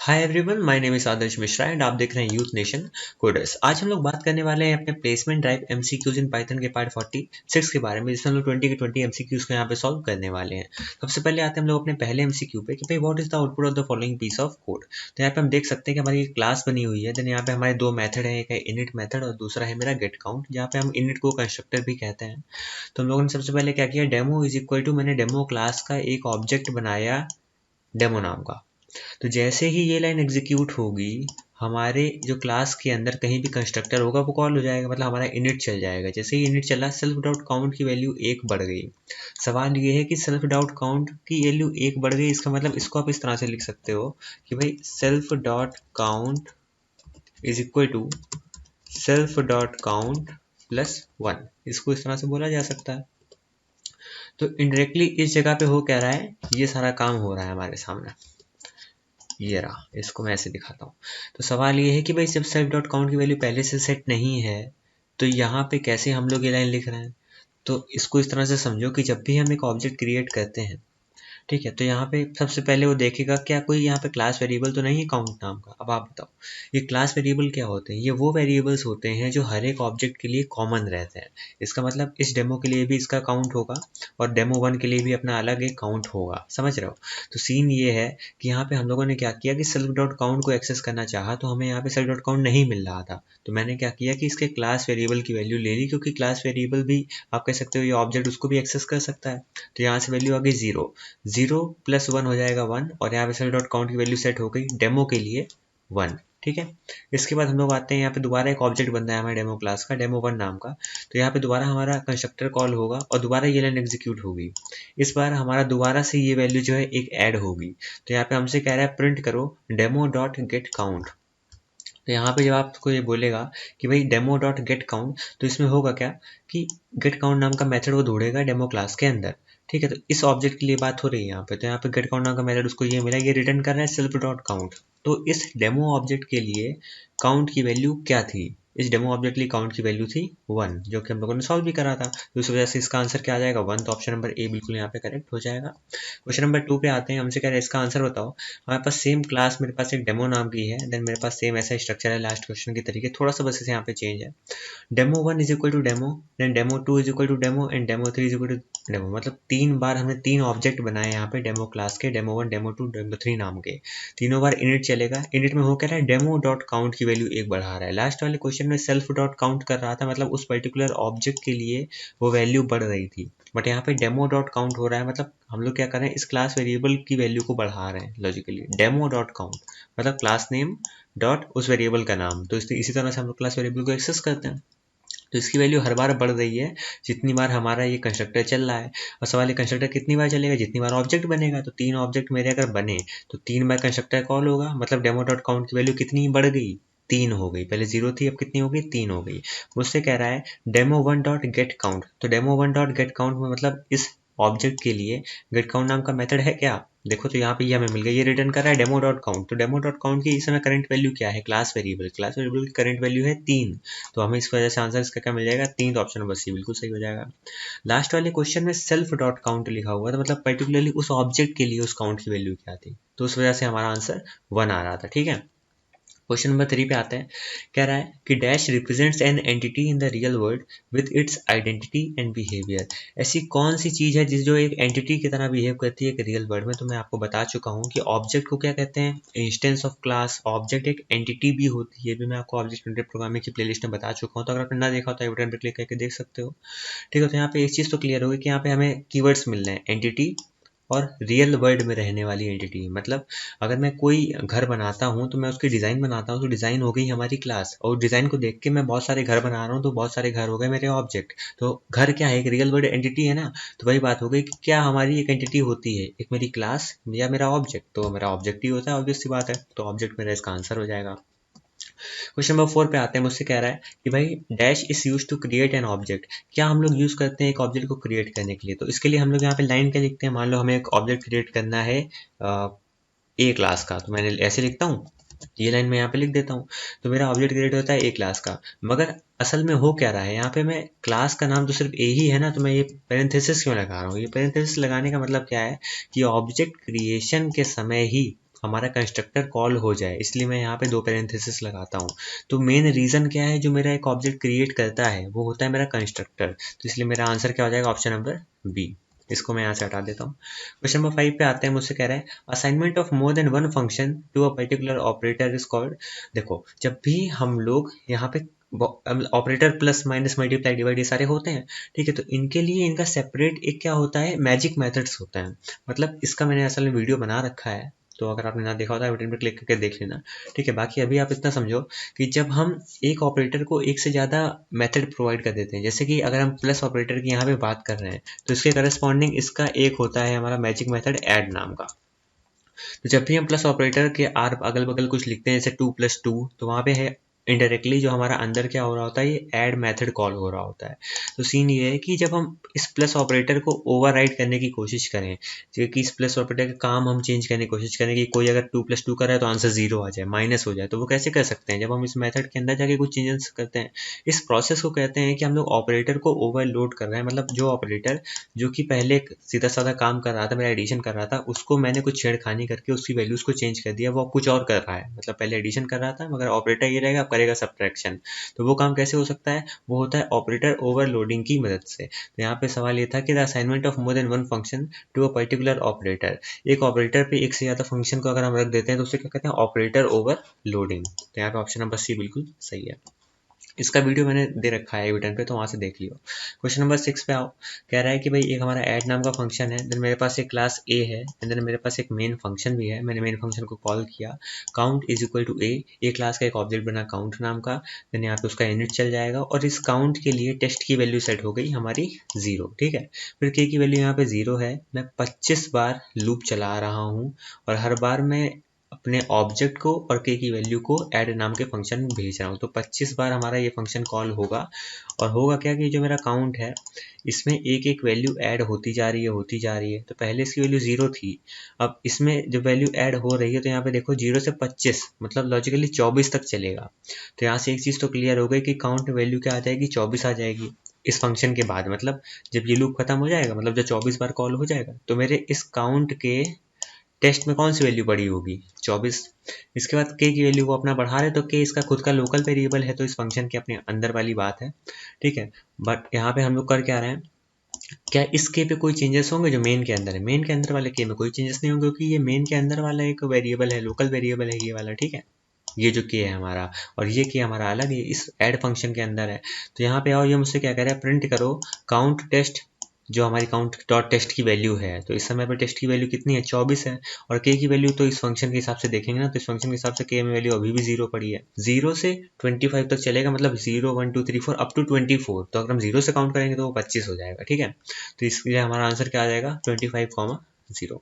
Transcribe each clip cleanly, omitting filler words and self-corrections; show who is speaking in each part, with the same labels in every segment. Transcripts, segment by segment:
Speaker 1: Hi everyone, my name is Adarsh Mishra and आप देख रहे हैं यूथ नेशन कोडर्स। आज हम लोग बात करने वाले हैं अपने placement drive MCQs in Python के पार्ट 46 के बारे में, जिसमें हम लोग 20 के 20 एमसीक्यूज को यहाँ पे सॉल्व करने वाले हैं। सबसे पहले आते हैं हम लोग अपने पहले एमसीक्यू पे कि भाई what is the output of the following piece of code. तो यहाँ पे हम देख सकते हैं कि हमारी एक क्लास बनी हुई है। देन यहाँ पे हमारे दो मेथड है, एक है इनिट मेथड और दूसरा है मेरा गेट काउंट, जहाँ पे हम इनिट को कंस्ट्रक्टर भी कहते हैं। तो हम लोगों ने सबसे पहले क्या किया, डेमो इज इक्वल टू मैंने डेमो क्लास का एक ऑब्जेक्ट बनाया डेमो नाम का। तो जैसे ही ये लाइन एग्जीक्यूट होगी, हमारे जो क्लास के अंदर कहीं भी कंस्ट्रक्टर होगा वो कॉल हो जाएगा, मतलब हमारा इनिट चल जाएगा। जैसे ही इनिट चला, सेल्फ डॉट काउंट की वैल्यू 1 बढ़ गई। सवाल ये है कि सेल्फ डॉट काउंट की वैल्यू 1 बढ़ गई, इसका मतलब इसको आप इस तरह से लिख सकते हो कि भाई self dot count is equal to self dot count plus 1। इसको इस तरह से बोला जा सकता है। तो इनडायरेक्टली इस जगह पे हो क्या रहा है, ये सारा काम हो रहा है हमारे सामने। ये रहा, इसको मैं ऐसे दिखाता हूँ। तो सवाल ये है कि भाई जब सेल्फ डॉट काउंट की वैल्यू पहले से सेट नहीं है तो यहाँ पे कैसे हम लोग ये लाइन लिख रहे हैं। तो इसको इस तरह से समझो कि जब भी हम एक ऑब्जेक्ट क्रिएट करते हैं, ठीक है, तो यहाँ पे सबसे पहले वो देखेगा क्या कोई यहाँ पे क्लास वेरिएबल तो नहीं है काउंट नाम का। अब आप बताओ, ये क्लास वेरिएबल क्या होते हैं। ये वो वेरिएबल्स होते हैं जो हर एक ऑब्जेक्ट के लिए कॉमन रहते हैं। इसका मतलब इस डेमो के लिए भी इसका काउंट होगा और डेमो 1 के लिए भी अपना अलग एक काउंट होगा। समझ रहे हो। तो सीन ये है कि यहाँ पे हम लोगों ने क्या किया कि सेल्फ डॉट काउंट को एक्सेस करना चाहा तो हमें यहाँ पे सेल्फ डॉट काउंट नहीं मिल रहा था। तो मैंने क्या किया कि इसके क्लास वेरिएबल की वैल्यू ले ली, क्योंकि क्लास वेरिएबल भी आप कह सकते हो ये ऑब्जेक्ट उसको भी एक्सेस कर सकता है। तो यहाँ से वैल्यू आ गई 0 0 प्लस 1 हो जाएगा 1, और यहाँ पे सेल्फ डॉट काउंट की वैल्यू सेट हो गई डेमो के लिए 1। ठीक है। इसके बाद हम लोग आते हैं यहाँ पे दोबारा एक ऑब्जेक्ट बन रहा है हमारे डेमो क्लास का, डेमो 1 नाम का। तो यहाँ पे दोबारा हमारा कंस्ट्रक्टर कॉल होगा और दोबारा ये लाइन एग्जीक्यूट होगी। इस बार हमारा दोबारा से ये वैल्यू जो है एक ऐड होगी। तो यहाँ पे हमसे कह रहा है प्रिंट करो डेमो डॉट गेट काउंट। तो यहाँ पे जब आपको ये बोलेगा कि भाई डेमो डॉट गेट काउंट, तो इसमें होगा क्या कि गेट काउंट नाम का मेथड वो ढूंढेगा डेमो क्लास के अंदर। ठीक है। तो इस ऑब्जेक्ट के लिए बात हो रही है यहाँ पे। तो यहाँ पे गेट काउंट नाम का मेथड उसको ये मिला, ये रिटर्न कर रहा है सेल्फ डॉट काउंट। तो इस डेमो ऑब्जेक्ट के लिए काउंट की वैल्यू क्या थी, इस डेमो ऑब्जेक्ट के लिए काउंट की वैल्यू थी 1, जो कि हम लोगों ने सॉल्व भी करा था। तो इस वजह से इसका आंसर क्या आ जाएगा 1। तो ऑप्शन नंबर ए बिल्कुल यहाँ पे करेक्ट हो जाएगा। क्वेश्चन नंबर 2 पे आते हैं। हमसे कह रहे हैं इसका आंसर बताओ। हमारे पास सेम क्लास, मेरे पास एक डेमो नाम की है, देन मेरे पास सेम ऐसा स्ट्रक्चर है लास्ट क्वेश्चन के तरीके, थोड़ा सा बस इसे यहाँ पे चेंज है। Demo 1 is equal to demo, then demo 2 is equal to demo and demo 3 is equal to demo. मतलब 3 बार हमने 3 ऑब्जेक्ट बनाए यहाँ पे डेमो क्लास के, डेमो 1 डेमो 2 डेमो 3 नाम के। तीनों बार इनिट चलेगा। इनिट में हो क्या रहा है, डेमो डॉट काउंट की वैल्यू 1 बढ़ा रहा है। लास्ट वाले क्वेश्चन में सेल्फ डॉट काउंट कर रहा था, मतलब उस पर्टिकुलर ऑब्जेक्ट के लिए वो वैल्यू बढ़ रही थी। बट यहाँ पे डेमो डॉट काउंट हो रहा है, मतलब हम लोग क्या कर रहे हैं, इस क्लास वेरिएबल की वैल्यू को बढ़ा रहे हैं लॉजिकली। डेमो डॉट काउंट मतलब क्लास नेम डॉट उस वेरिएबल का नाम। तो इसी तरह से हम लोग क्लास वेरिएबल को एक्सेस करते हैं। तो इसकी वैल्यू हर बार बढ़ रही है जितनी बार हमारा ये कंस्ट्रक्टर चल रहा है। और सवाल ये कंस्ट्रक्टर कितनी बार चलेगा, जितनी बार ऑब्जेक्ट बनेगा। तो 3 ऑब्जेक्ट मेरे अगर बने तो 3 बार कंस्ट्रक्टर कॉल होगा, मतलब डेमो डॉट काउंट की वैल्यू कितनी बढ़ गई, 3 हो गई। पहले 0 थी, अब कितनी हो गई, 3 हो गई। मुझसे कह रहा है डेमो 1 डॉट गेट काउंट। तो डेमो 1 डॉट गेट काउंट में मतलब इस ऑब्जेक्ट के लिए गेट काउंट नाम का मेथड है क्या। देखो तो यहाँ पे ये हमें मिल गया, ये रिटर्न कर रहा है डेमो डॉट काउंट। तो डेमो डॉट काउंट की इस समय करंट वैल्यू क्या है, क्लास वेरिएबल की करंट वैल्यू है 3। तो हमें इस वजह से आंसर इसका क्या मिल जाएगा, 3। तो ऑप्शन नंबर सी बिल्कुल सही हो जाएगा। लास्ट वाले क्वेश्चन में सेल्फ डॉट काउंट लिखा हुआ था, मतलब पर्टिकुलरली उस ऑब्जेक्ट के लिए उस काउंट की वैल्यू क्या थी, तो उस वजह से हमारा आंसर 1 आ रहा था। ठीक है। क्वेश्चन नंबर 3 पे आते हैं। कह रहा है कि dash represents an entity in the real world with its identity and behaviour. ऐसी कौन सी चीज़ है जिस जो एक एंटिटी की तरह बिहेव करती है एक रियल वर्ल्ड में। तो मैं आपको बता चुका हूँ कि ऑब्जेक्ट को क्या कहते हैं, इंस्टेंस ऑफ क्लास। ऑब्जेक्ट एक एंटिटी भी होती है, भी मैं आपको ऑब्जेक्ट ओरिएंटेड प्रोग्रामिंग की प्लेलिस्ट में बता चुका हूँ। तो अगर आपने ना देखा हो तो बटन पर क्लिक करके देख सकते हो। ठीक है। तो यहाँ पे एक चीज़ तो क्लियर होगी कि यहाँ पे हमें कीवर्ड्स मिल रहे हैं, एंटिटी और रियल वर्ल्ड में रहने वाली एंटिटी। मतलब अगर मैं कोई घर बनाता हूँ तो मैं उसकी डिज़ाइन बनाता हूँ, तो डिज़ाइन हो गई हमारी क्लास, और डिज़ाइन को देख के मैं बहुत सारे घर बना रहा हूँ, तो बहुत सारे घर हो गए मेरे ऑब्जेक्ट। तो घर क्या है, एक रियल वर्ल्ड एंटिटी है ना। तो वही बात हो गई कि क्या हमारी एक एंटिटी होती है, एक मेरी क्लास या मेरा ऑब्जेक्ट। तो मेरा ऑब्जेक्ट ही होता है, ऑब्वियस सी बात है। तो ऑब्जेक्ट मेरा इसका आंसर हो जाएगा। क्वेश्चन नंबर 4 पे आते हैं। मुझसे कह रहा है कि भाई dash is use to create an object. क्या हम लोग यूज करते हैं एक ऑब्जेक्ट को क्रिएट करने के लिए। तो इसके लिए हम लोग यहाँ पे लाइन क्या लिखते हैं, मान लो हमें एक ऑब्जेक्ट क्रिएट करना है ए क्लास का, तो मैंने ऐसे लिखता हूँ, ये लाइन मैं यहाँ पे लिख देता हूँ। तो मेरा ऑब्जेक्ट क्रिएट होता है ए क्लास का। मगर असल में हो क्या रहा है, यहाँ पे मैं क्लास का नाम तो सिर्फ ए ही है ना, तो मैं ये पेरेंथेसिस क्यों लगा रहा हूँ। ये पेरेंथेसिस लगाने का मतलब क्या है कि ऑब्जेक्ट क्रिएशन के समय ही हमारा कंस्ट्रक्टर कॉल हो जाए, इसलिए मैं यहाँ पे 2 पैरेंथेसिस लगाता हूँ। तो मेन रीज़न क्या है, जो मेरा एक ऑब्जेक्ट क्रिएट करता है वो होता है मेरा कंस्ट्रक्टर। तो इसलिए मेरा आंसर क्या हो जाएगा, ऑप्शन नंबर बी। इसको मैं यहाँ से हटा देता हूँ। क्वेश्चन नंबर 5 पे आते हैं। मुझसे कह रहा है assignment of more than one function to a particular operator is called. देखो, जब भी हम लोग यहाँ पे operator plus minus multiply divide ये सारे होते हैं, ठीक है, तो इनके लिए इनका सेपरेट एक क्या होता है, मैजिक मेथड्स होता है। मतलब इसका मैंने असल में वीडियो बना रखा है, तो अगर आपने ना देखा होता है बटन पर क्लिक करके देख लेना, ठीक है। बाकी अभी आप इतना समझो कि जब हम एक ऑपरेटर को एक से ज़्यादा मेथड प्रोवाइड कर देते हैं, जैसे कि अगर हम प्लस ऑपरेटर की यहाँ पे बात कर रहे हैं, तो इसके करस्पॉन्डिंग इसका एक होता है हमारा मैजिक मेथड ऐड नाम का। तो जब भी हम प्लस ऑपरेटर के आर अगल बगल कुछ लिखते हैं, जैसे 2+2, तो वहाँ पे है इनडायरेक्टली जो हमारा अंदर क्या हो रहा होता है, ये ऐड मेथड कॉल हो रहा होता है। तो सीन ये है कि जब हम इस प्लस ऑपरेटर को ओवरराइड करने की कोशिश करें, कि इस प्लस ऑपरेटर का काम हम चेंज करने की कोशिश करें, कि कोई अगर 2+2 कर रहा है तो आंसर 0 आ जाए, माइनस हो जाए, तो वो कैसे कर सकते हैं, जब हम इस मेथड के अंदर जाके कुछ चेंजेस करते हैं। इस प्रोसेस को कहते हैं कि हम लोग ऑपरेटर को ओवरलोड कर रहे हैं। मतलब जो ऑपरेटर जो कि पहले सीधा साधा काम कर रहा था, मेरा एडिशन कर रहा था, उसको मैंने कुछ छेड़खानी करके उसकी वैल्यूज को चेंज कर दिया, वो अब कुछ और कर रहा है। मतलब पहले एडिशन कर रहा था, मगर ऑपरेटर ये रहेगा, अब करेगा सब्ट्रैक्शन। तो वो काम कैसे हो सकता है, वो होता है ऑपरेटर ओवरलोडिंग की मदद से। तो यहाँ पे सवाल ये था कि the assignment of more than one function to a particular operator. एक ऑपरेटर पे एक से ज्यादा फंक्शन को अगर हम रख देते हैं तो उसे क्या कहते हैं, ऑपरेटर ओवरलोडिंग। तो यहाँ पे ऑप्शन नंबर सी बिल्कुल सही है। इसका वीडियो मैंने दे रखा है बटन पे, तो वहाँ से देख लियो। क्वेश्चन नंबर 6 पे आओ। कह रहा है कि भाई एक हमारा ऐड नाम का फंक्शन है, देन मेरे पास एक क्लास ए है, एंड देन मेरे पास एक मेन फंक्शन भी है। मैंने मेन फंक्शन को कॉल किया, count is equal to A class का एक ऑब्जेक्ट बना काउंट नाम का। देन यहाँ पे उसका यूनिट चल जाएगा, और इस काउंट के लिए टेस्ट की वैल्यू सेट हो गई हमारी 0, ठीक है। फिर के की वैल्यू यहाँ पे 0 है। मैं 25 बार लूप चला रहा हूँ, और हर बार मैं अपने ऑब्जेक्ट को और के की वैल्यू को ऐड नाम के फंक्शन में भेज रहा हूँ। तो 25 बार हमारा ये फंक्शन कॉल होगा, और होगा क्या कि जो मेरा काउंट है, इसमें एक एक वैल्यू ऐड होती जा रही है, होती जा रही है। तो पहले इसकी वैल्यू 0 थी, अब इसमें जो वैल्यू ऐड हो रही है, तो यहाँ पे देखो 0 से 25, मतलब लॉजिकली 24 तक चलेगा। तो यहाँ से एक चीज़ तो क्लियर हो गई कि काउंट वैल्यू क्या आ जाएगी, 24 आ जाएगी इस फंक्शन के बाद। मतलब जब ये लूप खत्म हो जाएगा, मतलब जब 24 बार कॉल हो जाएगा, तो मेरे इस काउंट के टेस्ट में कौन सी वैल्यू बड़ी होगी, 24। इसके बाद के की वैल्यू को अपना बढ़ा रहे, तो के इसका खुद का लोकल वेरिएबल है, तो इस फंक्शन के अपने अंदर वाली बात है, ठीक है। बट यहाँ पे हम लोग कर क्या रहे हैं, क्या इस के पे कोई चेंजेस होंगे जो मेन के अंदर है, मेन के अंदर वाले के में कोई चेंजेस नहीं होंगे, क्योंकि ये मेन के अंदर वाला एक वेरिएबल है, लोकल वेरिएबल है ये वाला, ठीक है। ये जो के है हमारा, और ये के हमारा अलग है, इस ऐड फंक्शन के अंदर है। तो यहाँ पे आओ, ये मुझसे क्या कह रहा है, प्रिंट करो काउंट टेस्ट, जो हमारी काउंट डॉट टेस्ट की वैल्यू है। तो इस समय पर टेस्ट की वैल्यू कितनी है, 24 है। और के की वैल्यू तो इस फंक्शन के हिसाब से देखेंगे ना, तो इस फंक्शन के हिसाब से के में वैल्यू अभी भी 0 पड़ी है। 0 से 25 तक चलेगा, मतलब 0 1 2 3 4 अप टू 24। तो अगर हम 0 से काउंट करेंगे तो वो 25 हो जाएगा, ठीक है। तो इसलिए हमारा आंसर क्या आ जाएगा, 25, 0।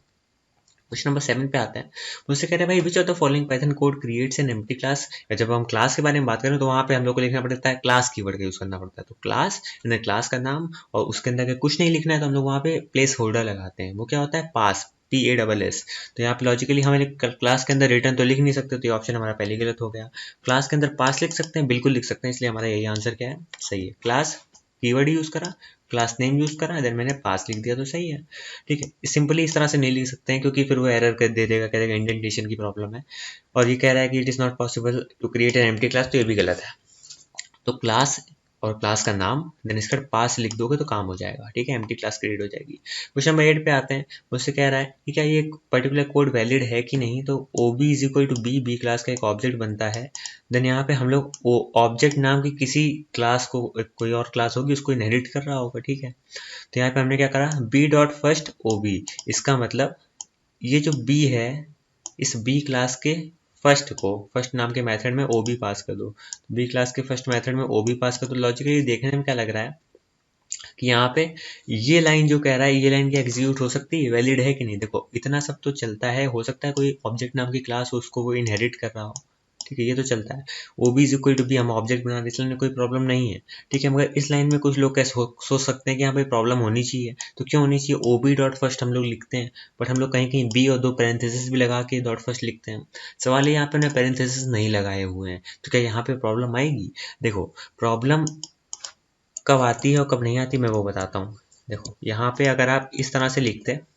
Speaker 1: क्वेश्चन नंबर 7 पे आता है। मुझसे कह रहे हैं भाई विच of the following Python code creates an empty class. या जब हम क्लास के बारे में बात करें, तो वहाँ पे हम लोग को लिखना पड़ता है क्लास कीवर्ड का यूज करना पड़ता है। तो क्लास यानी क्लास का नाम, और उसके अंदर अगर कुछ नहीं लिखना है तो हम लोग वहाँ पे प्लेस होल्डर लगाते हैं। वो क्या होता है, पास, PASS। तो यहाँ पे लॉजिकली हमें क्लास के अंदर रिटर्न तो लिख नहीं सकते, तो ये ऑप्शन हमारा पहले गलत हो गया। क्लास के अंदर पास लिख सकते हैं, बिल्कुल लिख सकते हैं, इसलिए हमारा यही आंसर क्या है, सही है। क्लास कीवर्ड यूज करा, क्लास नेम यूज करा, देन मैंने पास लिख दिया, तो सही है, ठीक है। सिंपली इस तरह से नहीं लिख सकते हैं, क्योंकि फिर वो एरर कर दे देगा, कह देगा इंडेंटेशन की प्रॉब्लम है। और ये कह रहा है कि it is not possible to create an empty class, तो ये भी गलत है। तो क्लास और क्लास का नाम, देन इसका पास लिख दोगे तो काम हो जाएगा, ठीक है, एम्प्टी क्लास क्रिएट हो जाएगी। क्वेश्चन नंबर 8 पे आते हैं। मुझसे कह रहा है कि क्या ये पर्टिकुलर कोड वैलिड है कि नहीं। तो OB is equal to B class का एक ऑब्जेक्ट बनता है। देन यहाँ पे हम लोग ऑब्जेक्ट नाम की किसी क्लास को, कोई और क्लास होगी उसको इनहेरिट कर रहा होगा, ठीक है। तो यहाँ पे हमने क्या करा, B.first.OB। इसका मतलब ये जो B है, इस B क्लास के फर्स्ट नाम के मेथड में OB पास कर दो। B क्लास के फर्स्ट मेथड में OB पास कर दो। लॉजिकली देखने में क्या लग रहा है कि यहाँ पे ये लाइन जो कह रहा है, ये लाइन क्या एग्जीक्यूट हो सकती है, वैलिड है कि नहीं। देखो इतना सब तो चलता है, हो सकता है कोई ऑब्जेक्ट नाम की क्लास हो, उसको वो इनहेरिट कर रहा हो, ठीक है, ये तो चलता है। OB is equal to B हम ऑब्जेक्ट बना रहे, इस लाइन में कोई प्रॉब्लम नहीं है, ठीक है। मगर इस लाइन में कुछ लोग कैसे सोच सकते हैं कि यहाँ पे प्रॉब्लम होनी चाहिए। तो क्यों होनी चाहिए, OB.first हम लोग लिखते हैं, बट हम लोग कहीं कहीं B और 2 पैरेंथेसिस भी लगा के .first लिखते हैं। सवाल है यहाँ पे हमने पैरेंथेसिस नहीं लगाए हुए हैं, तो क्या यहाँ पे प्रॉब्लम आएगी। देखो प्रॉब्लम कब आती है और कब नहीं आती, मैं वो बताता हूँ। देखो यहाँ पे अगर आप इस तरह से लिखते हैं,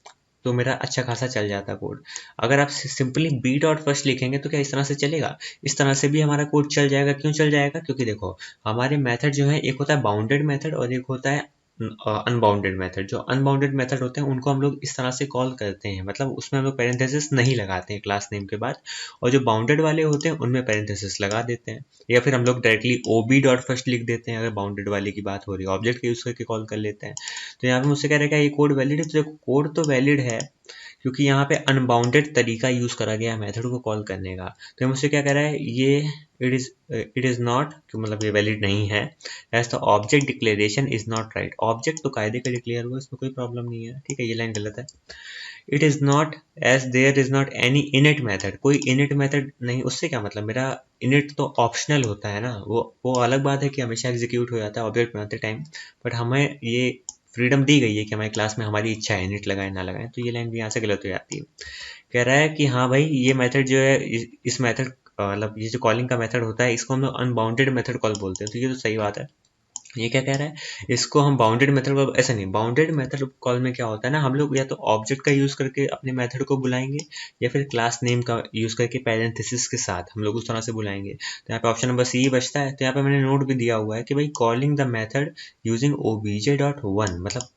Speaker 1: तो मेरा अच्छा खासा चल जाता कोड। अगर आप सिंपली बी डॉट फर्स्ट लिखेंगे तो क्या इस तरह से चलेगा? इस तरह से भी हमारा कोड चल जाएगा। क्यों चल जाएगा? क्योंकि देखो हमारे मेथड जो है, एक होता है बाउंडेड मेथड और एक होता है अनबाउंडेड मेथड। जो अनबाउंडेड मेथड होते हैं उनको हम लोग इस तरह से कॉल करते हैं, मतलब उसमें हम लोग पैरेंथेसिस नहीं लगाते हैं क्लास नेम के बाद, और जो बाउंडेड वाले होते हैं उनमें पैरेंथेसिस लगा देते हैं, या फिर हम लोग डायरेक्टली ओबी डॉट फर्स्ट लिख देते हैं अगर बाउंडेड वाले की बात हो रही है, ऑब्जेक्ट का यूज करके कॉल कर लेते हैं। तो यहाँ पे मुझसे कह रहा है क्या ये कोड वैलिड है? तो देखो कोड तो वैलिड है क्योंकि यहाँ पे अनबाउंडेड तरीका यूज करा गया है मेथड को कॉल करने का। तो ये मुझसे क्या कह रहा है, ये इट इज नॉट, मतलब ये वैलिड नहीं है, as the object declaration is not right. Object तो कायदे का डिक्लेयर हुआ, इसमें कोई प्रॉब्लम नहीं है, ठीक है, ये लाइन गलत है। It is not as there is not any init method, कोई इनिट मेथड नहीं। उससे क्या मतलब, मेरा इनिट तो ऑप्शनल होता है ना, वो अलग बात है कि हमेशा एग्जीक्यूट हो जाता है ऑब्जेक्ट बनाते टाइम, बट हमें ये फ्रीडम दी गई है कि हमारी क्लास में हमारी इच्छा है इनिट लगाए ना लगाए। तो ये लाइन भी यहाँ से गलत हो जाती है। कह रहा है कि हाँ भाई ये मेथड जो है, इस मेथड मतलब ये जो कॉलिंग का मेथड होता है इसको हम लोग अनबाउंडेड मेथड कॉल बोलते हैं। तो ये तो सही बात है। ये क्या कह रहा है, इसको हम बाउंडेड मेथड कॉल, ऐसा नहीं, बाउंडेड मेथड कॉल में क्या होता है ना, हम लोग या तो ऑब्जेक्ट का यूज करके अपने मेथड को बुलाएंगे या फिर क्लास नेम का यूज करके पैरेंथेसिस के साथ हम लोग उस तरह से बुलाएंगे। तो यहाँ पे ऑप्शन नंबर सी बचता है। तो यहाँ पे मैंने नोट भी दिया हुआ है कि भाई calling the method using obj.1, मतलब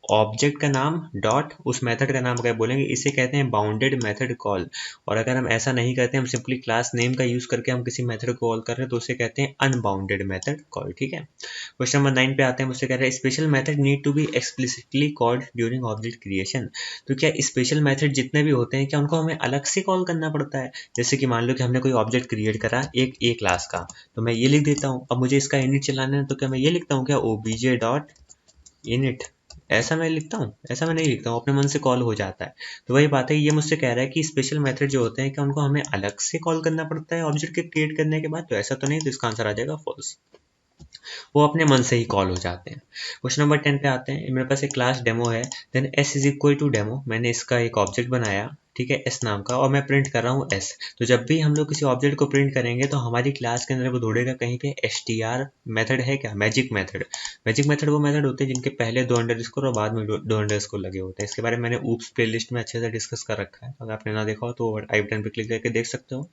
Speaker 1: ऑब्जेक्ट का नाम डॉट उस मेथड का नाम अगर बोलेंगे इसे कहते हैं बाउंडेड मेथड कॉल। और अगर हम ऐसा नहीं करते, हम सिंपली क्लास नेम का यूज करके हम किसी मेथड को कॉल कर रहे हैं तो उसे कहते हैं अनबाउंडेड मेथड कॉल, ठीक है। क्वेश्चन नंबर 9 पे आते हैं। मुझसे कह रहे हैं special method need to be explicitly called during object creation. तो क्या स्पेशल मेथड जितने भी होते हैं क्या उनको हमें अलग से कॉल करना पड़ता है? जैसे कि मान लो कि हमने कोई ऑब्जेक्ट क्रिएट करा एक ए क्लास का, तो मैं ये लिख देता हूँ, अब मुझे इसका इनिट चलाना है, तो क्या मैं ये लिखता हूँ क्या obj डॉट इनिट, ऐसा मैं लिखता हूँ? ऐसा मैं नहीं लिखता हूँ, अपने मन से कॉल हो जाता है। तो वही बात है, ये मुझसे कह रहा है कि स्पेशल मेथड जो होते हैं क्या उनको हमें अलग से कॉल करना पड़ता है ऑब्जेक्ट के क्रिएट करने के बाद? तो ऐसा तो नहीं, तो इसका आंसर आ जाएगा फॉल्स, वो अपने मन से ही कॉल हो जाते हैं। क्वेश्चन नंबर 10 पे आते हैं। मेरे पास एक क्लास डेमो है, then S is equal to demo, मैंने इसका एक ऑब्जेक्ट बनाया, ठीक है, एस नाम का, और मैं प्रिंट कर रहा हूँ एस। तो जब भी हम लोग किसी ऑब्जेक्ट को प्रिंट करेंगे तो हमारी क्लास के अंदर वो दौड़ेगा कहीं पे str मेथड है क्या, मैजिक मेथड। मैजिक मेथड वो मेथड होते हैं जिनके पहले 2 अंडरस्कोर और बाद में 2 अंडरस्कोर लगे होते हैं। इसके बारे में मैंने ऊप्स प्लेलिस्ट में अच्छे से डिस्कस कर रखा है, अगर आपने ना देखा हो तो आई बटन पे क्लिक करके देख सकते हो।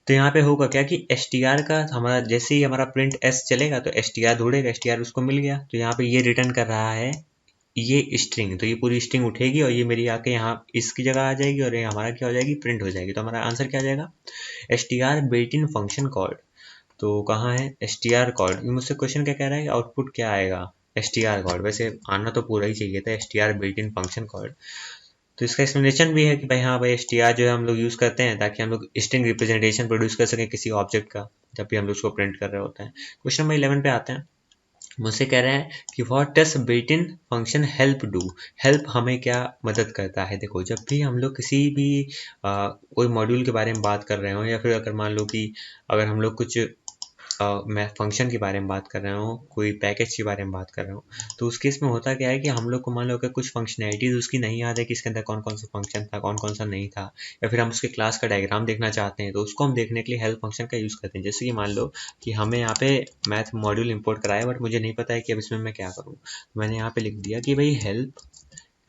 Speaker 1: तो यहाँ पे होगा क्या कि str का हमारा जैसे ही हमारा प्रिंट s चलेगा तो str ढूंढेगा, str उसको मिल गया, तो यहाँ पे ये रिटर्न कर रहा है ये स्ट्रिंग। तो ये पूरी स्ट्रिंग उठेगी और ये मेरी आके यहाँ इसकी जगह आ जाएगी और ये हमारा क्या हो जाएगी, प्रिंट हो जाएगी। तो हमारा आंसर क्या आ जाएगा, str built in function called. तो कहाँ है str कॉल्ड, ये मुझसे क्वेश्चन क्या कह रहा है, आउटपुट क्या आएगा, str कॉल्ड। वैसे आना तो पूरा ही चाहिए था, str built in function called. तो इसका एक्सप्लेनेशन भी है कि भाई हाँ भाई str जो है हम लोग यूज़ करते हैं ताकि हम लोग स्ट्रिंग रिप्रेजेंटेशन प्रोड्यूस कर सकें किसी ऑब्जेक्ट का, जब भी हम लोग उसको प्रिंट कर रहे होते हैं। क्वेश्चन नंबर 11 पे आते हैं। मुझसे कह रहे हैं कि what does built in function help do. Help हमें क्या मदद करता है? देखो जब भी हम लोग किसी भी कोई मॉड्यूल के बारे में बात कर रहे हो, या फिर अगर मान लो कि अगर हम लोग कुछ मैं फंक्शन के बारे में बात कर रहा हूँ, कोई पैकेज के बारे में बात कर रहा हूँ, तो उस केस में होता क्या है कि हम लोग को मान लो अगर कुछ फंक्शनैलिटीज उसकी नहीं याद है कि इसके अंदर कौन कौन सा फंक्शन था कौन कौन सा नहीं था, या फिर हम उसके क्लास का डायग्राम देखना चाहते हैं, तो उसको हम देखने के लिए हेल्प फंक्शन का यूज़ करते हैं। जैसे कि मान लो कि हमें यहाँ पे मैथ मॉड्यूल इंपोर्ट कराया, बट मुझे नहीं पता है कि अब इसमें मैं क्या करूँ। मैंने यहाँ पे लिख दिया कि भाई हेल्प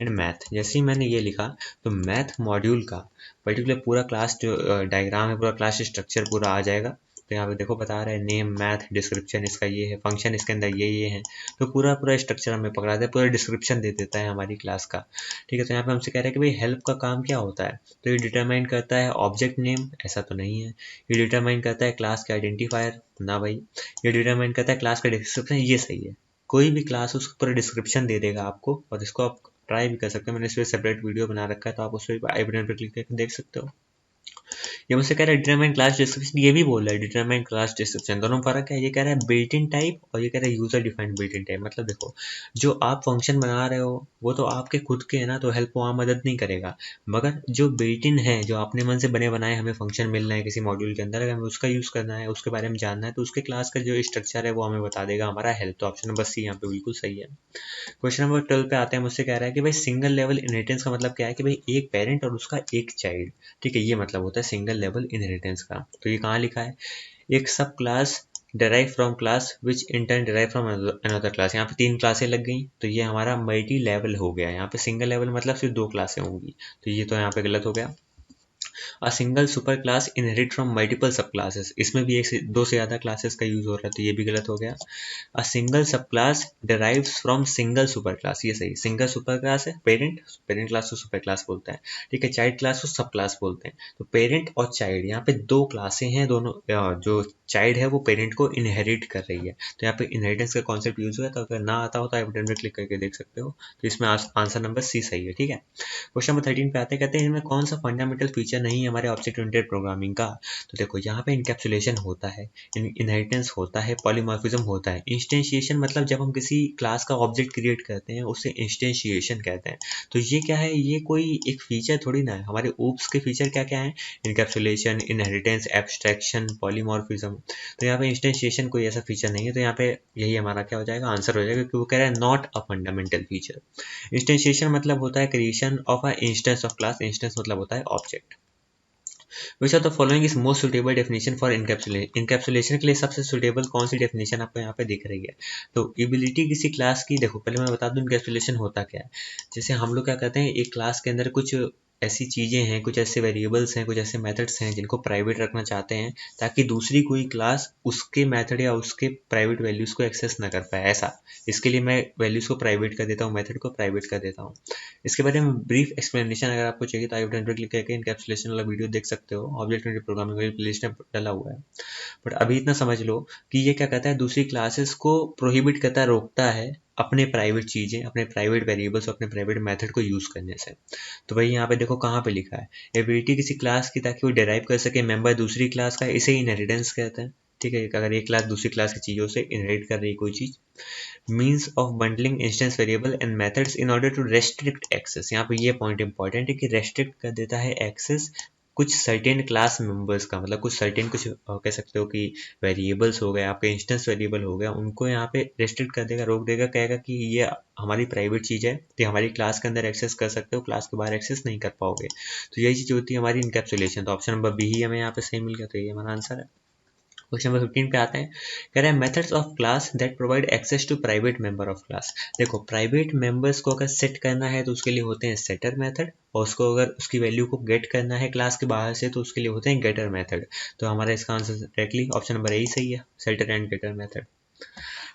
Speaker 1: एंड मैथ। जैसे ही मैंने ये लिखा तो मैथ मॉड्यूल का पर्टिकुलर पूरा क्लास जो डायग्राम है, पूरा क्लास स्ट्रक्चर पूरा आ जाएगा। तो यहाँ पे देखो बता रहा है नेम मैथ डिस्क्रिप्शन इसका ये है, फंक्शन इसके अंदर ये है, तो पूरा पूरा स्ट्रक्चर हमें पकड़ाता है, पूरा डिस्क्रिप्शन दे देता है हमारी क्लास का, ठीक है। तो यहाँ पे हमसे कह रहा है कि भाई हेल्प का काम क्या होता है, तो ये डिटरमाइन करता है ऑब्जेक्ट नेम, ऐसा तो नहीं है। ये डिटरमाइन करता है क्लास के आइडेंटिफायर, ना भाई। ये डिटरमाइन करता है क्लास का डिस्क्रिप्शन, ये सही है। कोई भी क्लास उसका पूरा डिस्क्रिप्शन दे देगा आपको, और इसको आप ट्राई भी कर सकते हो, मैंने इस पर सेपरेट वीडियो बना रखा है, तो आप उस पर आई बटन पर क्लिक करके देख सकते हो। ये मुझसे कह रहा है डिटरमाइन क्लास डिस्क्रिप्शन, ये भी बोल रहा है डिटरमाइन क्लास डिस्क्रिप्शन, दोनों फर्क है। ये कह रहा है बिल्ट इन टाइप और ये कह रहा है user defined built in type. मतलब देखो जो आप फंक्शन बना रहे हो वो तो आपके खुद के है ना, तो हेल्प वहाँ मदद नहीं करेगा, मगर जो बिल्ट इन है, जो अपने मन से बने बनाए हमें फंक्शन मिल रहे हैं किसी मॉड्यूल के अंदर, अगर हमें उसका यूज़ करना है, उसके बारे में जानना है, तो उसके क्लास का जो स्ट्रक्चर है वो हमें बता देगा हमारा हेल्प। तो ऑप्शन नंबर सी यहाँ पे बिल्कुल सही है। क्वेश्चन नंबर 12 पे आते हैं। मुझसे कह रहा है कि भाई सिंगल लेवल इनहेरिटेंस का मतलब क्या है, कि भाई एक पेरेंट और उसका एक चाइल्ड, ठीक है, ये मतलब होता है सिंगल लेवल इनहेरिटेंस का। तो ये कहाँ लिखा है, एक सब class derive from class which in turn derive from another class। यहाँ पे 3 क्लासें लग गई, तो ये हमारा मल्टी लेवल हो गया। यहाँ पे सिंगल लेवल मतलब सिर्फ 2 क्लासें होंगी, तो ये तो यहाँ पे गलत हो गया। A single super class inherit from multiple सब क्लासेस, इसमें भी एक से दो से ज़्यादा क्लासेस का यूज हो रहा है, तो ये भी गलत हो गया। अ सिंगल सब class derives from single super class, ये सही। सिंगल सुपर क्लास है पेरेंट, पेरेंट क्लास को सुपर क्लास बोलते हैं, ठीक है। चाइल्ड क्लास को सब क्लास बोलते हैं। तो पेरेंट और चाइल्ड यहाँ पे दो क्लासें हैं, दोनों जो चाइल्ड है वो पेरेंट को इनहेरिट कर रही है, तो यहाँ पे इनहेरिटेंस का कॉन्सेप्ट यूज हुआ है। तो अगर ना आता हो तो आप बटन में क्लिक करके देख सकते हो। तो इसमें आंसर नंबर सी सही है, ठीक है। क्वेश्चन नंबर 13 पे आते हैं, कहते हैं इनमें कौन सा फंडामेंटल फीचर नहीं है हमारे ऑब्जेक्ट ओरिएंटेड प्रोग्रामिंग का। तो देखो यहाँ पे इनकैप्सुलेशन होता है, इनहेरिटेंस होता है, पॉलीमॉर्फिज्म होता है, इंस्टेंशिएशन मतलब जब हम किसी क्लास का ऑब्जेक्ट क्रिएट करते हैं उसे इंस्टेंशिएशन कहते हैं। तो ये क्या है, ये कोई एक फीचर थोड़ी ना है। हमारे ओप्स के फीचर क्या क्या है, इनकैप्सुलेशन, इनहेरिटेंस, एब्स्ट्रैक्शन, पॉलीमॉर्फिज्म। तो यहाँ पे इंस्टेंशिएशन कोई ऐसा फीचर नहीं है, तो यहाँ पे यही हमारा क्या हो जाएगा, आंसर हो जाएगा, क्योंकि वो कह रहा है नॉट अ फंडामेंटल फीचर। इंस्टेंशिएशन मतलब होता है creation of a instance of class, instance मतलब होता है object. Which of the following is most suitable definition for encapsulation, encapsulation के लिए सबसे सुटेबल कौन सी डेफिनेशन आपको यहाँ पे दिख रही है। तो एबिलिटी किसी क्लास की, देखो पहले मैं बता दूं इनकैप्सुलेशन होता क्या है। जैसे हम लोग क्या कहते हैं, एक क्लास के अंदर कुछ ऐसी चीज़ें हैं, कुछ ऐसे वेरिएबल्स हैं, कुछ ऐसे मेथड्स हैं जिनको प्राइवेट रखना चाहते हैं, ताकि दूसरी कोई क्लास उसके मेथड या उसके प्राइवेट वैल्यूज़ को एक्सेस ना कर पाए, ऐसा। इसके लिए मैं वैल्यूज़ को प्राइवेट कर देता हूँ, मेथड को प्राइवेट कर देता हूँ। इसके बारे में ब्रीफ एक्सप्लेनेशन अगर आपको चाहिए तो आई बटन पर क्लिक करके इनकैप्सुलेशन वाला वीडियो देख सकते हो, ऑब्जेक्ट ओरिएंटेड प्रोग्रामिंग वाली प्लेलिस्ट में डाला हुआ है। बट अभी इतना समझ लो कि ये क्या कहता है, दूसरी क्लासेस को प्रोहिबिट करता है, रोकता है अपने प्राइवेट चीज़ें, अपने प्राइवेट वेरिएबल्स, अपने प्राइवेट मेथड को यूज़ करने से। तो भाई यहाँ पे देखो कहाँ पे लिखा है, एबिलिटी किसी क्लास की ताकि वो डिराइव कर सके मेंबर दूसरी क्लास का, इसे इनहेरिटेंस कहते हैं, ठीक है। अगर एक क्लास दूसरी क्लास की चीज़ों से इनहेरिट कर रही कोई चीज़। Means of bundling instance variable and methods in order to restrict access, यहाँ पे ये पॉइंट इंपॉर्टेंट है कि रेस्ट्रिक्ट कर देता है एक्सेस कुछ सर्टेन क्लास मेंबर्स का, मतलब कुछ सर्टेन, कुछ कह सकते हो कि वेरिएबल्स हो गए, आपके इंस्टेंस वेरिएबल हो गया, उनको यहाँ पे रेस्ट्रिक्ट कर देगा, रोक देगा, कहेगा कि ये हमारी प्राइवेट चीज़ है, तो हमारी क्लास के अंदर एक्सेस कर सकते हो, क्लास के बाहर एक्सेस नहीं कर पाओगे। तो यही चीज़ होती है हमारी इनकैप्सुलेशन। तो ऑप्शन नंबर बी ही हमें यहाँ पे सही मिल गया, तो ये हमारा आंसर है। क्वेश्चन नंबर 15 पे आते हैं, कह रहे हैं methods of class that provide access to private member of class. देखो प्राइवेट मेंबर्स को अगर सेट करना है तो उसके लिए होते हैं सेटर मेथड, और उसको अगर उसकी वैल्यू को गेट करना है क्लास के बाहर से तो उसके लिए होते हैं गेटर मेथड। तो हमारा इसका answer directly option number A सही है, सेटर एंड गेटर मेथड,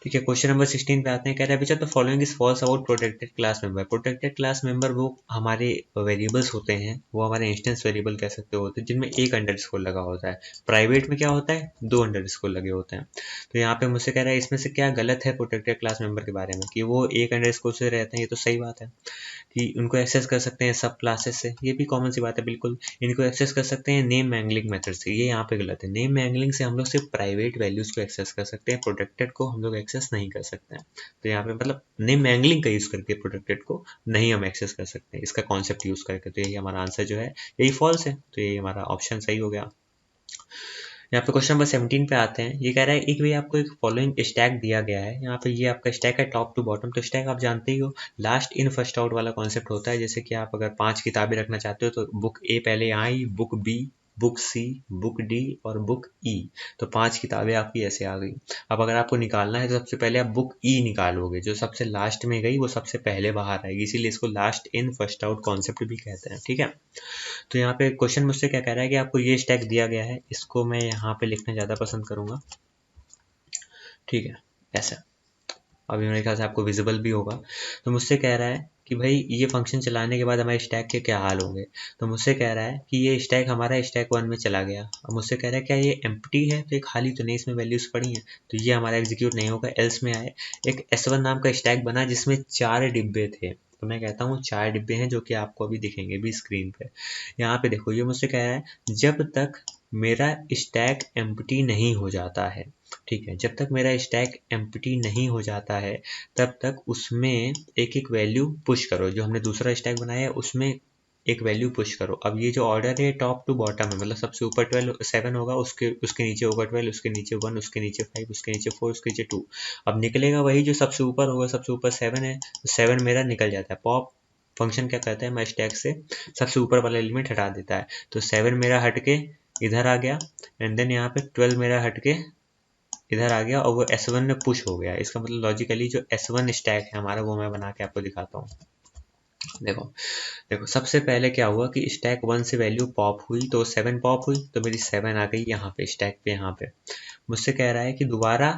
Speaker 1: ठीक है। क्वेश्चन नंबर 16 पे आते हैं, कह रहे हैं which of the following is false about protected class member. Protected class member वो हमारे वेरिएबल्स होते हैं, वो हमारे इंस्टेंस वेरिएबल कह सकते होते हैं, जिनमें एक अंडरस्कोर लगा होता है। प्राइवेट में क्या होता है, 2 अंडरस्कोर लगे होते हैं। तो यहाँ पे मुझसे कह रहा है इसमें से क्या गलत है प्रोटेक्टेड क्लास मेंबर के बारे में, कि वो एक अंडरस्कोर से रहते हैं, ये तो सही बात है कि उनको एक्सेस कर सकते हैं सब क्लासेस से, ये भी कॉमन सी बात है बिल्कुल। इनको एक्सेस कर सकते हैं नेम मैंगलिंग मेथड से, ये यहाँ पे गलत है। नेम मैंगलिंग से हम लोग सिर्फ प्राइवेट वैल्यूज को एक्सेस कर सकते हैं, प्रोटेक्टेड को हम लोग एक्सेस नहीं कर सकते हैं। तो यहाँ पे मतलब नेम मैंगलिंग का यूज करके प्रोटेक्टेड को नहीं हम एक्सेस कर सकते, इसका कॉन्सेप्ट यूज करके। तो यही हमारा आंसर जो है यही फॉल्स है, तो ये हमारा ऑप्शन सही हो गया। यहाँ पे क्वेश्चन नंबर 17 पे आते हैं, ये कह रहा है एक भी आपको एक फॉलोइंग स्टैक दिया गया है, यहाँ पे ये आपका स्टैक है टॉप टू बॉटम। तो स्टैक आप जानते ही हो, लास्ट इन फर्स्ट आउट वाला कॉन्सेप्ट होता है। जैसे कि आप अगर 5 किताबें रखना चाहते हो तो बुक ए पहले यहाँ आई, बुक बी, बुक सी, बुक डी और बुक ई। तो 5 किताबें आपकी ऐसे आ गई। अब अगर आपको निकालना है तो सबसे पहले आप बुक ई निकालोगे, जो सबसे लास्ट में गई वो सबसे पहले बाहर आएगी, इसीलिए इसको last in first out concept भी कहते हैं, ठीक है। तो यहाँ पे क्वेश्चन मुझसे क्या कह रहा है कि आपको ये स्टैक दिया गया है, इसको मैं यहाँ पे लिखना ज़्यादा पसंद करूँगा, ठीक है, ऐसा। अभी मेरे ख्याल से आपको विजिबल भी होगा। तो मुझसे कह रहा है कि भाई ये फंक्शन चलाने के बाद हमारे स्टैक के क्या हाल होंगे। तो मुझसे कह रहा है कि ये स्टैक हमारा स्टैक 1 में चला गया। अब मुझसे कह रहा है क्या ये एम्प्टी है, तो ये खाली तो नहीं, इसमें वैल्यूज़ पड़ी हैं, तो ये हमारा एग्जीक्यूट नहीं होगा। एल्स में आए एक S1 नाम का स्टैक बना जिसमें 4 डिब्बे थे, तो मैं कहता हूँ 4 डिब्बे हैं जो कि आपको अभी दिखेंगे भी स्क्रीन पे। यहाँ पे देखो ये मुझसे कह रहा है जब तक मेरा स्टैक एम्प्टी नहीं हो जाता है, ठीक है, जब तक मेरा स्टैक एम्प्टी नहीं हो जाता है तब तक उसमें एक एक वैल्यू पुश करो, जो हमने दूसरा स्टैक बनाया है उसमें एक वैल्यू पुश करो। अब ये जो ऑर्डर है टॉप टू बॉटम है, मतलब सबसे ऊपर 7 होगा, उसके नीचे होगा 12, उसके नीचे 1, उसके नीचे 5, उसके नीचे 4, उसके नीचे 2। अब निकलेगा वही जो सबसे ऊपर होगा, सबसे ऊपर 7 है, तो 7 मेरा निकल जाता है। पॉप फंक्शन क्या करता है, मैं स्टैक से सबसे ऊपर वाला एलिमेंट हटा देता है, तो 7 मेरा हट के इधर आ गया, एंड देन यहाँ पे 12 मेरा हट के इधर आ गया और वो S1 में पुश हो गया। इसका मतलब लॉजिकली जो S1 स्टैक है हमारा वो मैं बना के आपको दिखाता हूँ। देखो देखो सबसे पहले क्या हुआ कि स्टैक 1 से वैल्यू पॉप हुई तो 7 पॉप हुई तो मेरी 7 आ गई यहाँ पे स्टैक पे। यहाँ पे मुझसे कह रहा है कि दोबारा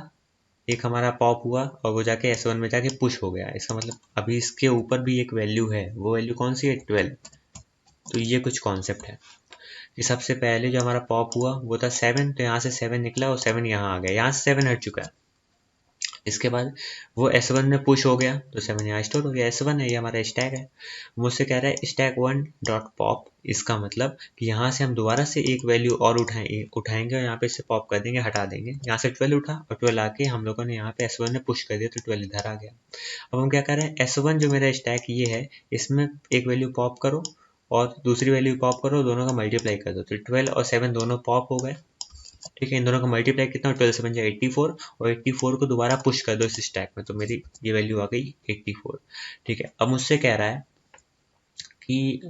Speaker 1: एक हमारा पॉप हुआ और वो जाके S1 में जाके पुश हो गया। इसका मतलब अभी इसके ऊपर भी एक वैल्यू है, वो वैल्यू कौन सी है 12। तो ये कुछ कॉन्सेप्ट है कि सबसे पहले जो हमारा पॉप हुआ वो था 7, तो यहाँ से 7 निकला और 7 यहाँ आ गया, यहाँ से 7 हट चुका है। इसके बाद वो S1 में पुश हो गया तो 7 यहाँ स्टोर हो गया। S1 है ये हमारा स्टैक है। मुझसे कह रहा है स्टैक 1 डॉट पॉप। इसका मतलब कि यहाँ से हम दोबारा से एक वैल्यू और उठाएंगे और यहाँ पे इसे पॉप कर देंगे, हटा देंगे। यहाँ से 12 उठा और 12 आके हम लोगों ने यहाँ पे S1 में पुश कर दिया तो 12 इधर आ गया। अब हम क्या कर रहे हैं, S1 जो मेरा स्टैक ये है इसमें एक वैल्यू पॉप करो और दूसरी वैल्यू पॉप करो, दोनों का मल्टीप्लाई कर दो तो 12 और 7 दोनों पॉप हो गए। ठीक है, इन दोनों का मल्टीप्लाई कितना 12 से बन जाए 84 और 84 को दोबारा पुश कर दो इस स्टैक में तो मेरी ये वैल्यू आ गई 84। ठीक है, अब मुझसे कह रहा है कि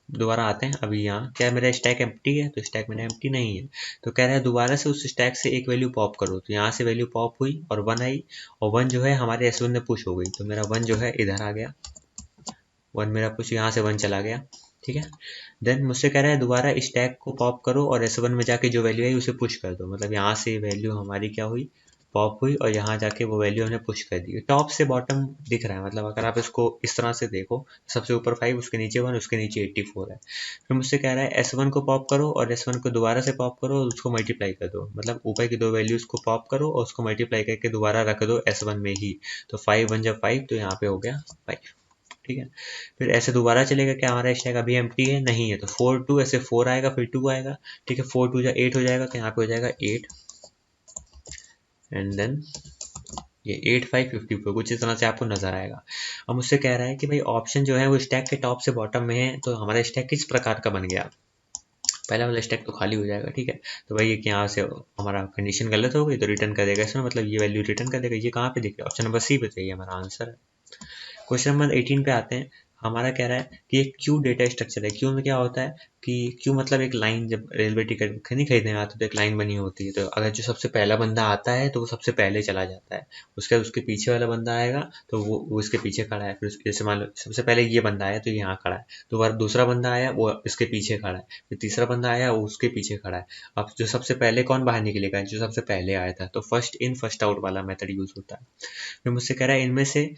Speaker 1: दोबारा आते हैं। अभी यहाँ क्या मेरा स्टैक एम्प्टी है, तो स्टैक मेरा एम्प्टी नहीं है। तो कह रहा है दोबारा से उस स्टैक से एक वैल्यू पॉप करो, तो यहाँ से वैल्यू पॉप हुई और 1 आई और 1 जो है हमारे S1 में पुश हो गई तो मेरा 1 जो है इधर आ गया। 1 मेरा पुश यहाँ से 1 चला गया। ठीक है, देन मुझसे कह रहा है दोबारा स्टैक को पॉप करो और S1 में जाके जो वैल्यू आई उसे पुश कर दो। मतलब यहाँ से वैल्यू हमारी क्या हुई, पॉप हुई और यहाँ जाके वो वैल्यू हमने पुश कर दी। टॉप से बॉटम दिख रहा है, मतलब अगर आप इसको इस तरह से देखो, सबसे ऊपर 5, उसके नीचे 1, उसके नीचे 84 है। फिर मुझसे कह रहा है S1 को पॉप करो और S1 को दोबारा से पॉप करो और उसको मल्टीप्लाई कर दो। मतलब ऊपर की दो वैल्यूज को पॉप करो और उसको मल्टीप्लाई करके दोबारा रख दो S1 में ही। तो 5 1 जब 5 तो यहाँ पे हो गया 5। ठीक है, फिर ऐसे दोबारा चलेगा। क्या हमारा स्टैक अभी एम्प्टी है, नहीं है, तो 4 2 ऐसे 4 आएगा फिर 2 आएगा। ठीक है, 4 2 8 हो जाएगा तो यहाँ पे हो जाएगा 8 एंड देन ये 8 5 54 कुछ इस तरह से आपको नजर आएगा। अब मुझसे कह रहा है कि भाई ऑप्शन जो है वो स्टैक के टॉप से बॉटम में है, तो हमारा स्टैक किस प्रकार का बन गया। पहला वाला स्टैक तो खाली हो जाएगा। ठीक है, तो भाई ये यहाँ से हमारा कंडीशन गलत हो गई तो रिटर्न कर देगा इसमें, मतलब ये वैल्यू रिटर्न कर देगा। ये कहाँ पे दिख रहा है, ऑप्शन नंबर सी पे चाहिए हमारा आंसर है। क्वेश्चन नंबर 18 पे आते हैं। हमारा कह रहा है कि एक क्यू डेटा स्ट्रक्चर है। क्यू में क्या होता है कि क्यू मतलब एक लाइन, जब रेलवे टिकट नहीं खरीदने आते तो एक लाइन बनी होती है। तो अगर जो सबसे पहला बंदा आता है तो वो सबसे पहले चला जाता है, उसके बाद उसके पीछे वाला बंदा आएगा तो वो इसके पीछे खड़ा है। फिर जैसे मान लो सबसे पहले ये बंदा आया तो यहाँ खड़ा है, तो बार दूसरा बंदा आया वो इसके पीछे खड़ा है, फिर तीसरा बंदा आया वो उसके पीछे खड़ा है। अब जो सबसे पहले कौन बाहर निकलेगा, जो सबसे पहले आया था, तो फर्स्ट इन फर्स्ट आउट वाला मेथड यूज होता है। फिर मुझसे कह रहा है इनमें से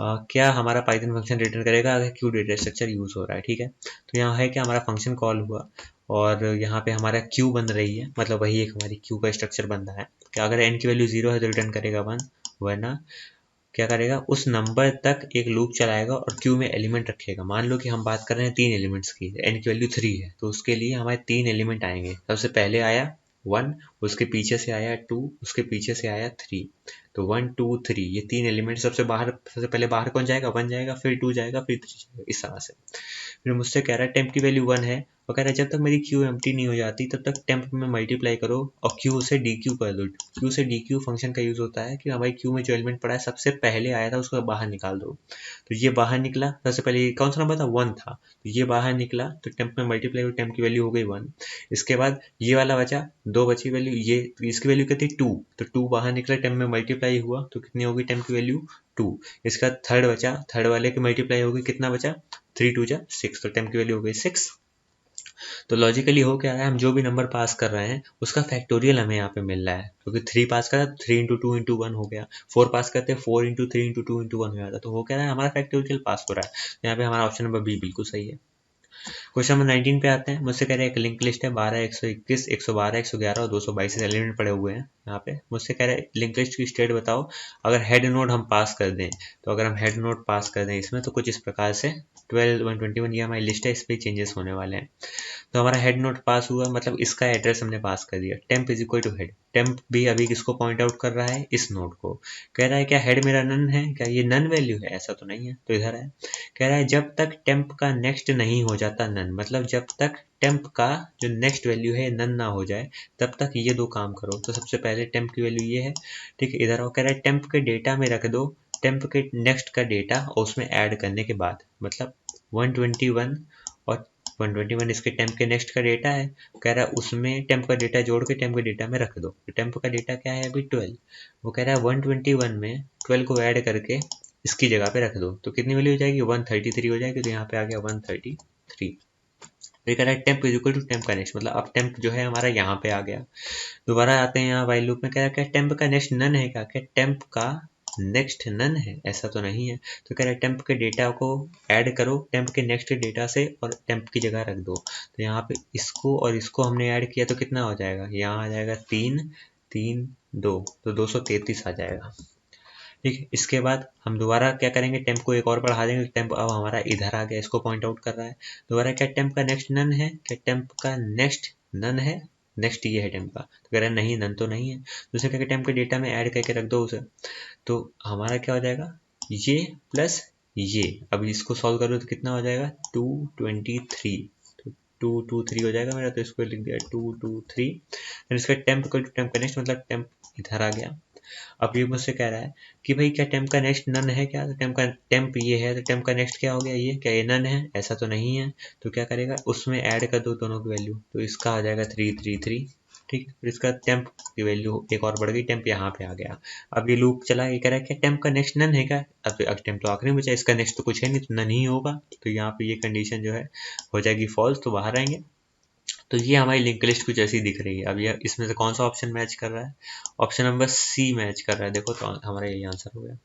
Speaker 1: क्या हमारा पाइथन फंक्शन रिटर्न करेगा अगर क्यू डेटा स्ट्रक्चर यूज हो रहा है। ठीक है, तो यहाँ है कि हमारा फंक्शन कॉल हुआ और यहाँ पे हमारा क्यू बन रही है, मतलब वही एक हमारी क्यू का स्ट्रक्चर बन रहा है कि अगर एन की वैल्यू 0 है तो रिटर्न करेगा 1, वरना क्या करेगा उस नंबर तक एक लूप चलाएगा और क्यू में एलिमेंट रखेगा। मान लो कि हम बात कर रहे हैं 3 एलिमेंट्स की, एन की वैल्यू 3 है तो उसके लिए हमारे 3 एलिमेंट आएंगे। सबसे पहले आया 1, उसके पीछे से आया 2, उसके पीछे से आया 3, तो 1 2 3 ये 3 एलिमेंट सबसे पहले बाहर कौन जाएगा, 1 जाएगा, फिर 2 जाएगा, फिर 3 जाएगा, इस तरह से। फिर मुझसे कह रहा है टेम्प की वैल्यू 1 है और कह रहा है जब तक मेरी क्यू एम्प्टी नहीं हो जाती तब तक टेम्प में मल्टीप्लाई करो और क्यू से डी क्यू कर दो। क्यू से डी क्यू फंक्शन का यूज होता है कि हमारी क्यू में जो एलिमेंट पड़ा है सबसे पहले आया था उसको बाहर निकाल दो। तो ये बाहर निकला, सबसे पहले कौन सा नंबर था 1 था, तो ये बाहर निकला तो टेम्प में मल्टीप्लाई हुई, टेम्प की वैल्यू हो गई 1। इसके बाद ये वाला बचा, 2 बची वैल्यू, ये इसकी वैल्यू कितनी 2, तो 2 बाहर निकला, टेम्प में मल्टीप्लाई हुआ तो कितनी होगी टेम्प की वैल्यू 2। इसका थर्ड बचा, थर्ड वाले की मल्टीप्लाई होगी, कितना बचा 3 2 जा 6, तो टेम्प की वैल्यू हो गई 6। तो लॉजिकली हो क्या रहा है, हम जो भी नंबर पास कर रहे हैं उसका फैक्टोरियल हमें यहाँ पे मिल रहा है, क्योंकि 3 पास करा 3 इंटू 2 इंटू 1 हो गया, 4 पास करते हैं 4 इंटू 3 इंटू 2 इंटू 1 हो जाता है। तो हो क्या रहा है हमारा फैक्टोरियल पास हो रहा है। यहाँ पे हमारा ऑप्शन नंबर बी बिल्कुल सही है। क्वेश्चन नंबर 19 पे आते हैं। मुझसे कह रहे हैं एक लिंक लिस्ट है 12 121 112 111 और 222 एलिमेंट पड़े हुए हैं यहाँ पे। मुझसे कह रहे हैं लिंक लिस्ट की स्टेट बताओ अगर हेड नोड हम पास कर दें। तो अगर हम हेड नोड पास कर दें इसमें तो कुछ इस प्रकार से 12 121 ये हमारी लिस्ट है, इस पर चेंजेस होने वाले हैं। तो हमारा हेड नोड पास हुआ, मतलब इसका एड्रेस हमने पास कर दिया, temp is equal to head. Temp भी अभी किसको पॉइंट आउट कर रहा है, इस नोड को। कह रहा है क्या हेड मेरा नन है, क्या ये नन वैल्यू है, ऐसा तो नहीं है, तो इधर है। कह रहा है जब तक टेम्प का नेक्स्ट नहीं हो जाता नन, मतलब जब तक टेम्प का जो नेक्स्ट वैल्यू है नन ना हो जाए तब तक ये दो काम करो। तो सबसे पहले टेम्प की वैल्यू ये है, ठीक है, इधर आओ। कह रहा है टेम्प के डेटा में रख दो टेम्प के नेक्स्ट का डेटा और उसमें ऐड करने के बाद, मतलब 121 और 121 इसके टेम्प के नेक्स्ट का डेटा है, कह रहा है उसमें टेम्प का डेटा जोड़ के टेम्प के डेटा में रख दो। तो टेम्प का डेटा क्या है अभी 12, वो कह रहा है 121 में 12 को ऐड करके इसकी जगह पे रख दो। तो कितनी वैल्यू हो जाएगी 133 हो जाएगी। तो यहाँ पे आ गया 133। ये कह रहा है temp is equal to temp का नेक्स्ट, मतलब अब टेम्प जो है हमारा यहाँ पे आ गया। दोबारा आते हैं यहाँ वाइल लूप में, कह रहा है क्या टेम्प का नेक्स्ट नन है क्या टेम्प का नेक्स्ट नन है, ऐसा तो नहीं है। तो कह रहा है टेम्प के डेटा को ऐड करो टेम्प के नेक्स्ट डेटा से और टेम्प की जगह रख दो। तो यहाँ पे इसको और इसको हमने ऐड किया तो कितना हो जाएगा, यहाँ आ जाएगा 3 3 2, तो 233 आ जाएगा। ठीक है, इसके बाद हम दोबारा क्या करेंगे, टेम्प को एक और बढ़ा देंगे। टेम्प अब हमारा इधर आ गया, इसको पॉइंट आउट कर रहा है। दोबारा क्या टेम्प का नेक्स्ट नन है, क्या टेम्प का नेक्स्ट नन है, नेक्स्ट ये है टेम्प का। तो कह रहा है नहीं, नन तो नहीं है। दूसरे क्या टेम्प के डेटा में ऐड करके रख दो उसे। तो हमारा क्या हो जाएगा, ये प्लस ये। अब इसको सॉल्व करो तो कितना हो जाएगा 223। तो 223 हो जाएगा मेरा, तो इसको लिख दिया 223। फिर इसका टेम्प का टेम्प का नेक्स्ट, मतलब टेम्प इधर आ गया। अब ये मुझसे कह रहा है कि भाई क्या टेम्प का नेक्स्ट नन है क्या, तो टेम्प ये है, तो टेम्प का नेक्स्ट क्या हो गया, ये क्या ये नन है, ऐसा तो नहीं है। तो क्या करेगा, उसमें ऐड कर दो दोनों की वैल्यू। तो इसका आ जाएगा 333। ठीक, फिर इसका टेम्प की वैल्यू एक और बढ़ गई, टेम्प यहाँ पे आ गया। अब ये लूप चला, ये कह रहा है क्या टेम्प का नेक्स्ट नन है क्या। अब टेम्प तो आखिरी में बचा, इसका नेक्स्ट तो कुछ है नहीं, तो नन ही होगा। तो यहाँ पे ये कंडीशन जो है हो जाएगी फॉल्स, तो बाहर आएंगे। तो ये हमारी लिंक लिस्ट कुछ ऐसी दिख रही है। अब ये इसमें से कौन सा ऑप्शन मैच कर रहा है, ऑप्शन नंबर सी मैच कर रहा है। देखो तो हमारा ये आंसर हो गया।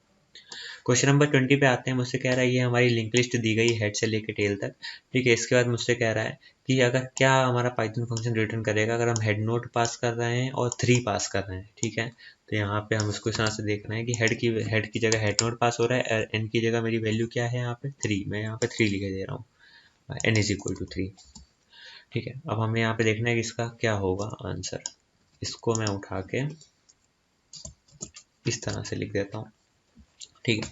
Speaker 1: क्वेश्चन नंबर 20 पे आते हैं। मुझसे कह रहा है ये हमारी लिंक लिस्ट दी गई हेड से लेके टेल तक। ठीक है, इसके बाद मुझसे कह रहा है कि अगर क्या हमारा पाइथन फंक्शन रिटर्न करेगा अगर हम हेड नोट पास कर रहे हैं और 3 पास कर रहे हैं। ठीक है, तो यहाँ पे हम इसको इस तरह से देखना है कि हेड की जगह हेड नोट पास हो रहा है, एन की जगह मेरी वैल्यू क्या है यहाँ पे 3, मैं यहाँ पे 3 लिखे दे रहा हूँ, एन इज इक्वल टू 3। ठीक है, अब हमें यहाँ पे देखना है कि इसका क्या होगा आंसर। इसको मैं उठा के इस तरह से लिख देता हूँ। ठीक है,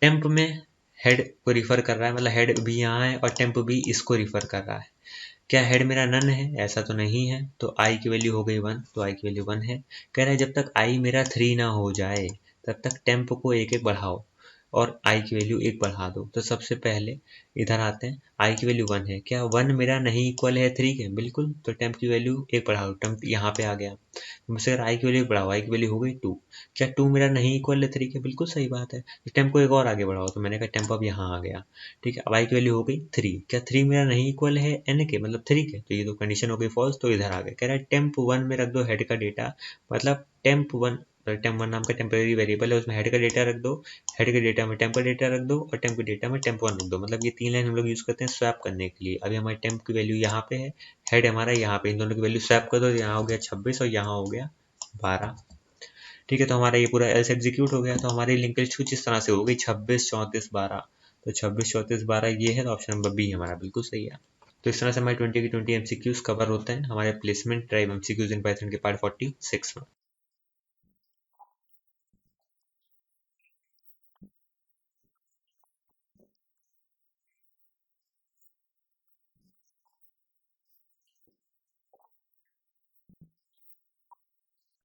Speaker 1: टेम्प में हेड को रिफर कर रहा है, मतलब हेड भी यहाँ है और टेम्प भी इसको रिफर कर रहा है। क्या हेड मेरा नन है, ऐसा तो नहीं है। तो आई की वैल्यू हो गई 1, तो आई की वैल्यू 1 है। कह रहा है जब तक आई मेरा 3 ना हो जाए तब तक टेम्प को एक एक बढ़ाओ और i की वैल्यू 1 बढ़ा दो। तो सबसे पहले इधर आते हैं, i की वैल्यू 1 है, क्या 1 मेरा नहीं इक्वल है 3 के, बिल्कुल। तो टेम्प की वैल्यू 1 बढ़ाओ, टेम्प यहाँ पे आ गया। मुझसे अगर i की वैल्यू बढ़ाओ, i की वैल्यू हो गई 2, क्या 2 मेरा नहीं इक्वल है 3 के, बिल्कुल सही बात है। तो टेम्प को एक और आगे बढ़ाओ, तो मैंने कहा टेम्प अब यहाँ आ गया। ठीक है, अब i की वैल्यू हो गई 3, क्या 3 मेरा नहीं इक्वल है n के, मतलब 3 के। तो ये तो कंडीशन हो गई फॉल्स, तो इधर आ गए। कह रहा है टेम्प 1 में रख दो हेड का डेटा, मतलब टेम्प 1 नाम का टेम्परेरी वेरिएबल है, उसमें हेड का डेटा रख दो, हेड के डेटा में टेम्प का डेटा रख दो और टेम्प के डेटा में टेम्प 1 रख दो। मतलब ये 3 लाइन हम लोग यूज करते हैं स्वैप करने के लिए। अभी हमारे टेम्प की वैल्यू यहाँ पे है, हेड हमारा यहाँ पे, इन दोनों की वैल्यू स्वैप कर दो, यहाँ हो गया 26 और यहाँ हो गया 12। ठीक है, तो हमारा ये पूरा एल्स एग्जीक्यूट हो गया। तो हमारी लिंक लिस्ट कुछ इस तरह से हो गई 26 34 12। तो 26 34 12 ये है, तो ऑप्शन नंबर बी हमारा बिल्कुल सही है। तो इस तरह से हमारे 20 की 20 MCQs कवर होते हैं हमारे placement drive MCQs in Python के पार्ट 46 में।